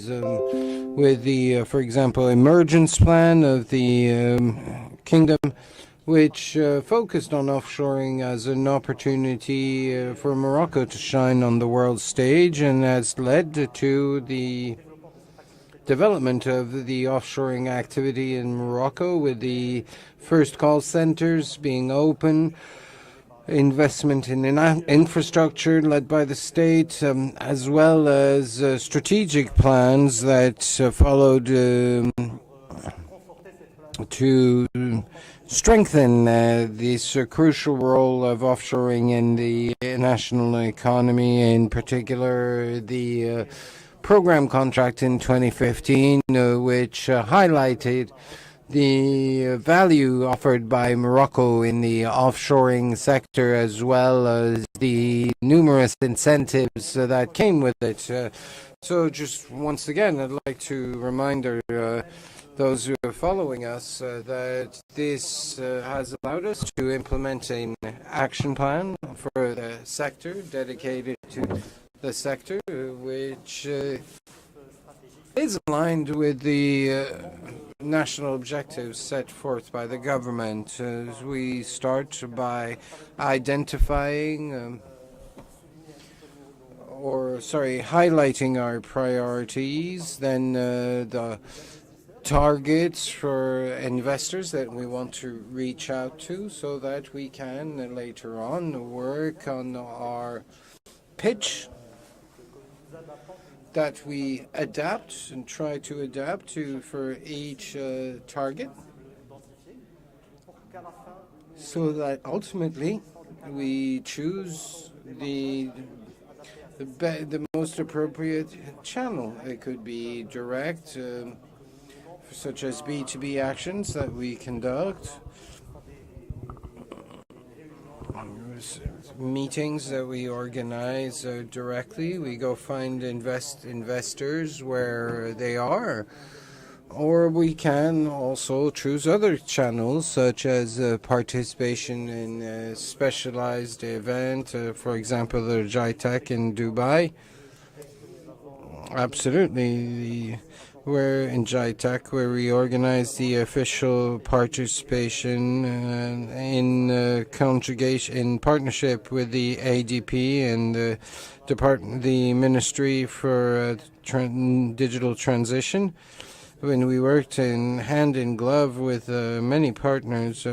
as with the, for example, emergence plan of the kingdom, which focused on offshoring as an opportunity for Morocco to shine on the world stage, and has led to the development of the offshoring activity in Morocco, with the first call centers being open, investment in infrastructure led by the state, as well as strategic plans that followed to strengthen this crucial role of offshoring in the national economy, in particular the program contract in 2015, which highlighted the value offered by Morocco in the offshoring sector, as well as the numerous incentives that came with it. So just once again, I'd like to remind those who are following us that this has allowed us to implement an action plan for the sector, dedicated to the sector, which is aligned with the national objectives set forth by the government. We start by identifying highlighting our priorities, then the targets for investors that we want to reach out to, so that we can later on work on our pitch that we adapt and try to adapt to for each target, so that ultimately we choose the most appropriate channel. It could be direct, such as B2B actions that we conduct, meetings that we organize directly. We go find investors where they are, or we can also choose other channels, such as participation in a specialized event, for example, the JITEC in Dubai. Absolutely. We're in JITEC, where we organize the official participation in conjugation, in partnership with the ADP and the Ministry for Digital Transition. When we worked hand in glove with many partners,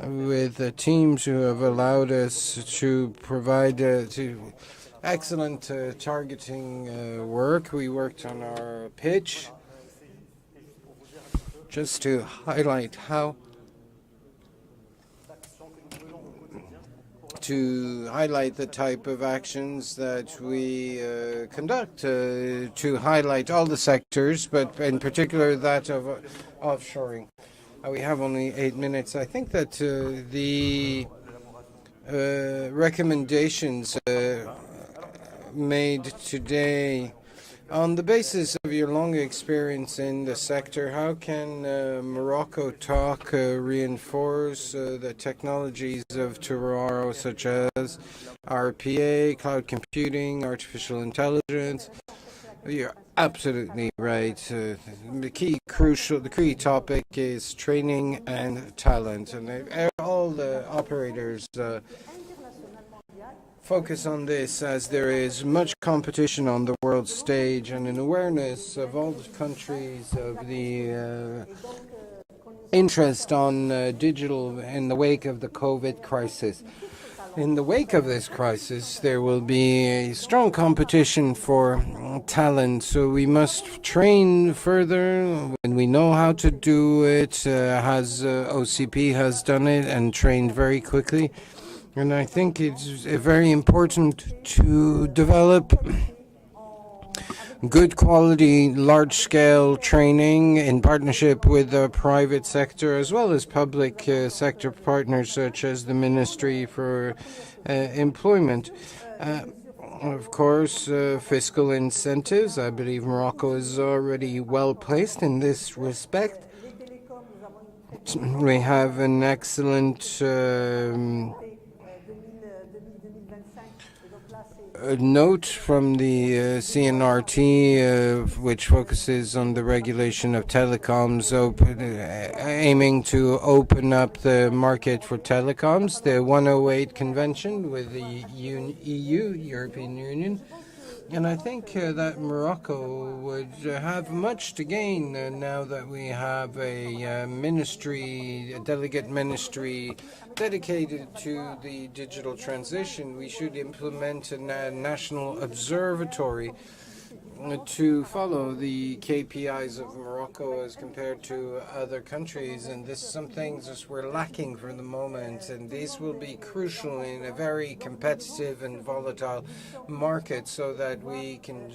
with teams who have allowed us to provide excellent targeting work. We worked on our pitch just to highlight the type of actions that we conduct, to highlight all the sectors, but in particular that of offshoring. We have only 8 minutes. I think that the recommendations made today, on the basis of your long experience in the sector, how can MoroccoTech reinforce the technologies of tomorrow, such as RPA, cloud computing, artificial intelligence? You're absolutely right. The key topic is training and talent, and all the operators focus on this, as there is much competition on the world stage, and an awareness of all the countries of the interest on digital in the wake of the COVID crisis. In the wake of this crisis, there will be a strong competition for talent, so we must train further when we know how to do it, as OCP has done it and trained very quickly. And I think it's very important to develop good quality, large-scale training in partnership with the private sector, as well as public sector partners, such as the Ministry for Employment. Of course, fiscal incentives. I believe Morocco is already well placed in this respect. We have an excellent a note from the CNRT, which focuses on the regulation of telecoms, aiming to open up the market for telecoms, the 108 Convention with the EU, European Union. And I think that Morocco would have much to gain now that we have a ministry, a delegate ministry dedicated to the digital transition. We should implement a national observatory to follow the KPIs of Morocco as compared to other countries, and this is some things that we're lacking for the moment, and these will be crucial in a very competitive and volatile market so that we can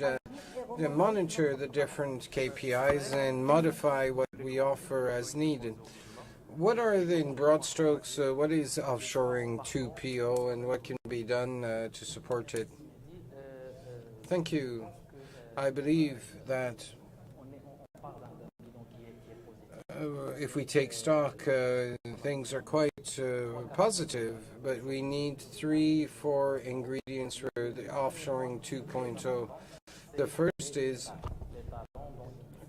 monitor the different KPIs and modify what we offer as needed. What are the, in broad strokes, what is offshoring 2.0 and what can be done to support it? Thank you. I believe that if we take stock, things are quite positive, but we need 3-4 ingredients for the offshoring 2.0. The first is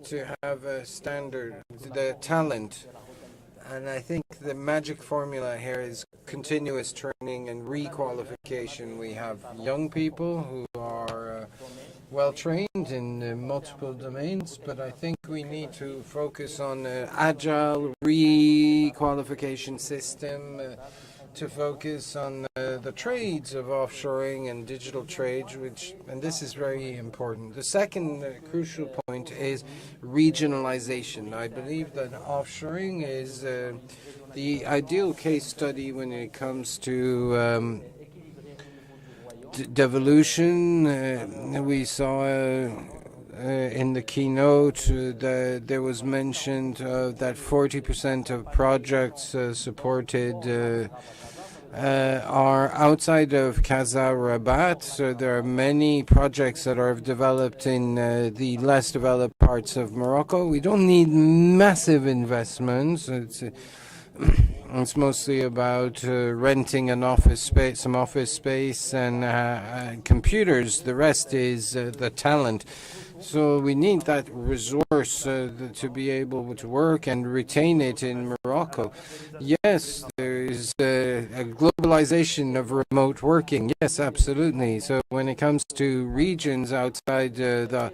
to have a standard, the talent. And I think the magic formula here is continuous training and requalification. We have young people who are well trained in multiple domains, but I think we need to focus on an agile requalification system to focus on the trades of offshoring and digital trade, and this is very important. The second crucial point is regionalization. I believe that offshoring is the ideal case study when it comes to devolution. We saw in the keynote that there was mentioned that 40% of projects supported are outside of Casa Rabat. So there are many projects that are developed in the less developed parts of Morocco. We don't need massive investments. It's mostly about renting an office space, some office space, and computers. The rest is the talent. So we need that resource to be able to work and retain it in Morocco. Yes, there is a globalization of remote working. Yes, absolutely. So when it comes to regions outside the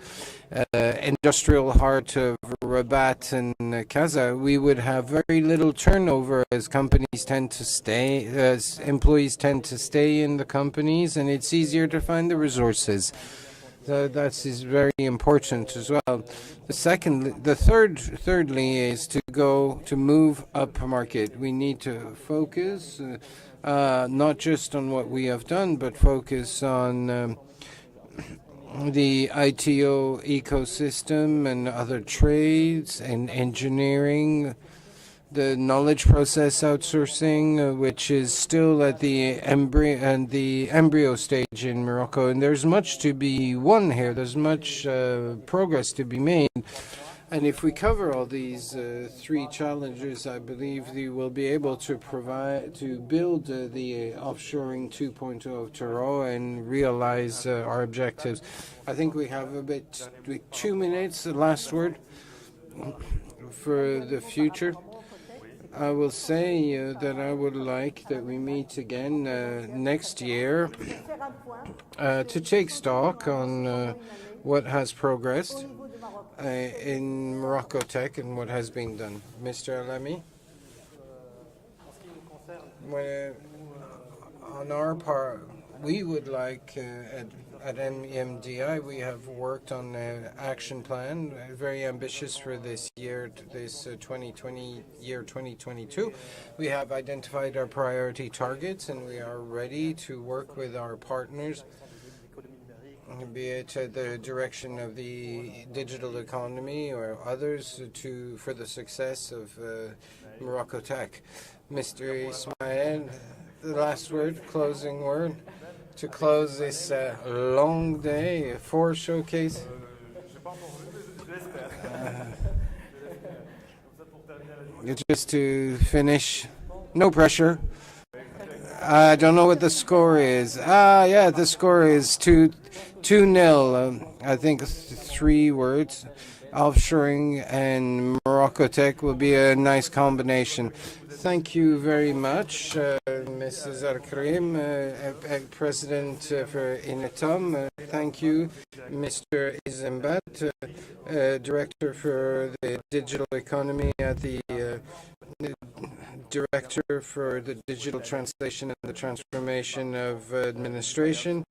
industrial heart of Rabat and Casa, we would have very little turnover as companies tend to stay, as employees tend to stay in the companies, and it's easier to find the resources. That is very important as well. Thirdly is to move up market. We need to focus not just on what we have done, but focus on the ITO ecosystem and other trades and engineering, the knowledge process outsourcing, which is still at the embryo stage in Morocco, and there's much to be won here. There's much progress to be made, and if we cover all these three challenges, I believe we will be able to build the offshoring 2.0 of Turo and realize our objectives. I think we have 2 minutes. The last word for the future. I will say that I would like that we meet again next year to take stock on what has progressed in MoroccoTech and what has been done. Mr. Alami? On our part, we would like at MDI, we have worked on an action plan, very ambitious for this year, this 2022. We have identified our priority targets, and we are ready to work with our partners, be it the direction of the digital economy or others, for the success of MoroccoTech. Mr. Ismail, the last word, closing word. To close this long day, 4 showcase. Just to finish, no pressure. I don't know what the score is. Yeah, the score is 2-0. I think 3 words. Offshoring and MoroccoTech will be a nice combination. Thank you very much, Mrs. Al-Karim, President for INETOM. Thank you, Mr. Izembat, Director for the Digital Economy at the Director for the Digital Translation and the Transformation of Administration.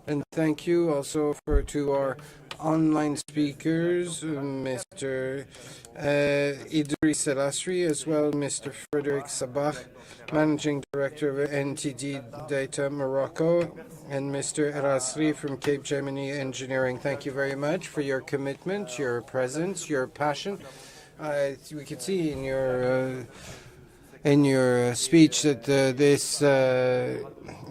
And thank you also to our online speakers, Mr. Idriss Industrie, as well Mr. Frederick Sabah, Managing Director of NTD Data Morocco, and Mr. Erasri from Cape Gemini Engineering. Thank you very much for your commitment, your presence, your passion. We could see in your speech that this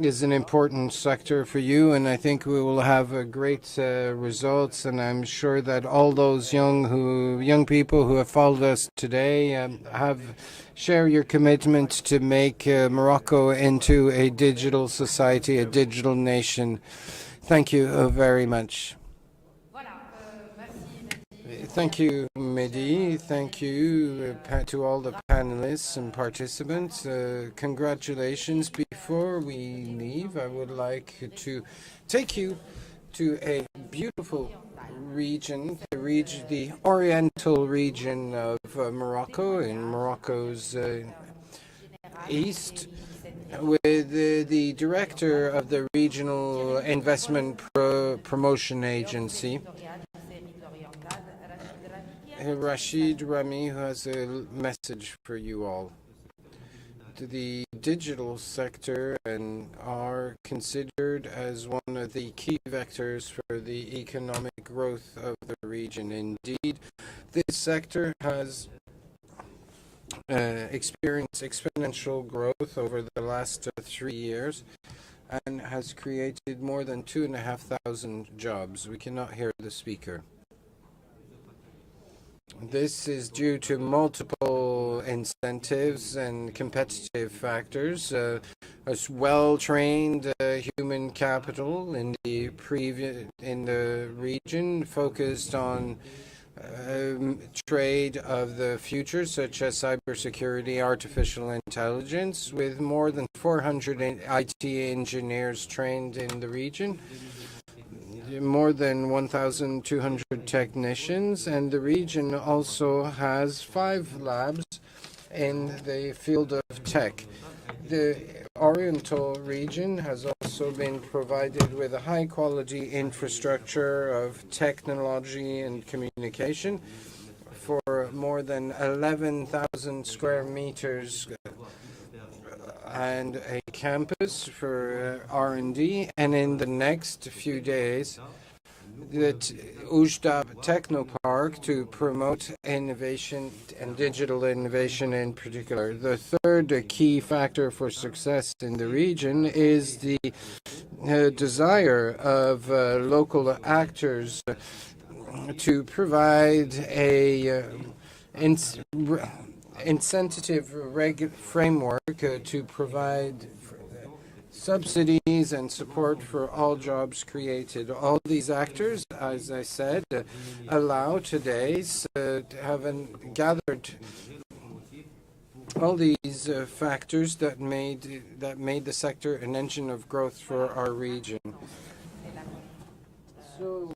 is an important sector for you, and I think we will have great results. And I'm sure that all those young people who have followed us today share your commitment to make Morocco into a digital society, a digital nation. Thank you very much. Thank you, Mehdi. Thank you to all the panelists and participants. Congratulations. Before we leave, I would like to take you to a beautiful region, the oriental region of Morocco, in Morocco's east, with the director of the Regional Investment Promotion Agency, Rashid Rami, who has a message for you all. The digital sector are considered as one of the key vectors for the economic growth of the region. Indeed, this sector has experienced exponential growth over the last 3 years and has created more than 2,500 jobs. We cannot hear the speaker. This is due to multiple incentives and competitive factors, as well-trained human capital in the region, focused on trade of the future, such as cybersecurity, artificial intelligence, with more than 400 IT engineers trained in the region, more than 1,200 technicians, and the region also has 5 labs in the field of tech. The Oriental region has also been provided with a high-quality infrastructure of technology and communication for more than 11,000 square meters and a campus for R&D, and in the next few days, the Oujda Technopark to promote innovation and digital innovation in particular. The third key factor for success in the region is the desire of local actors to provide a incentive framework to provide subsidies and support for all jobs created. All these actors, as I said, allow today to have gathered all these factors that made the sector an engine of growth for our region. So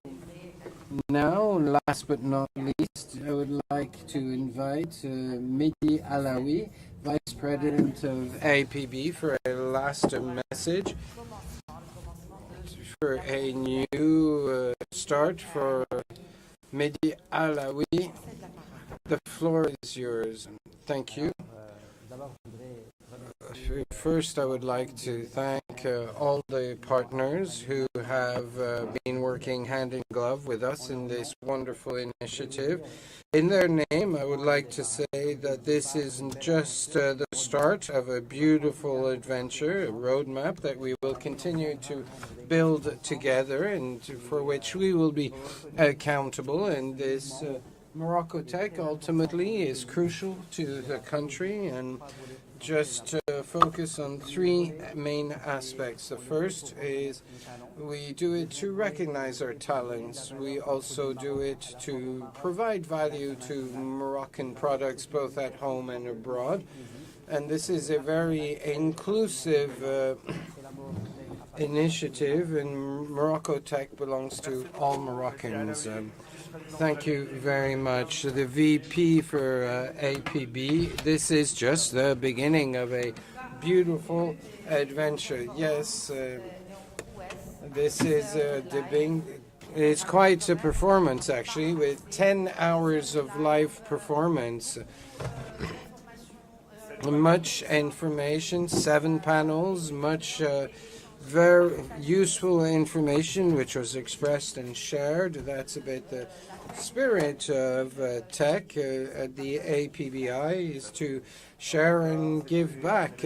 now, last but not least, I would like to invite Mehdi Alaoui, Vice President of APB, for a last message for a new start for Mehdi Alaoui. The floor is yours. Thank you. First, I would like to thank all the partners who have been working hand in glove with us in this wonderful initiative. In their name, I would like to say that this isn't just the start of a beautiful adventure, a roadmap that we will continue to build together and for which we will be accountable. And this MoroccoTech ultimately is crucial to the country, and just to focus on three main aspects. The first is we do it to recognize our talents. We also do it to provide value to Moroccan products both at home and abroad. And this is a very inclusive initiative, and MoroccoTech belongs to all Moroccans. Thank you very much. The VP for APB, this is just the beginning of a beautiful adventure. Yes, this is it's quite a performance actually, with 10 hours of live performance. Much information, 7 panels, much very useful information which was expressed and shared. That's a bit the spirit of tech at the APBI, is to share and give back.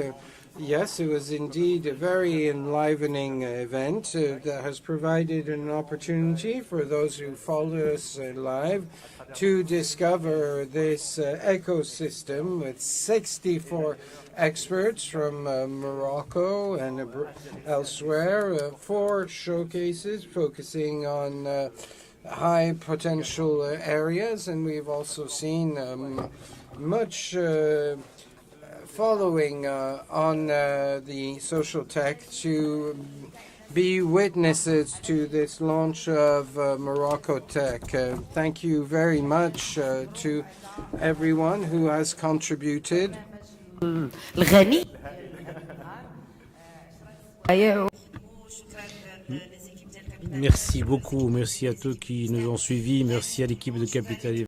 Yes, it was indeed a very enlivening event that has provided an opportunity for those who followed us live to discover this ecosystem with 64 experts from Morocco and elsewhere, 4 showcases focusing on high potential areas, and we've also seen much following on the social tech to be witnesses to this launch of MoroccoTech. Thank you very much to everyone who has contributed. Merci beaucoup, merci à tous qui nous ont suivis, merci à l'équipe de Capital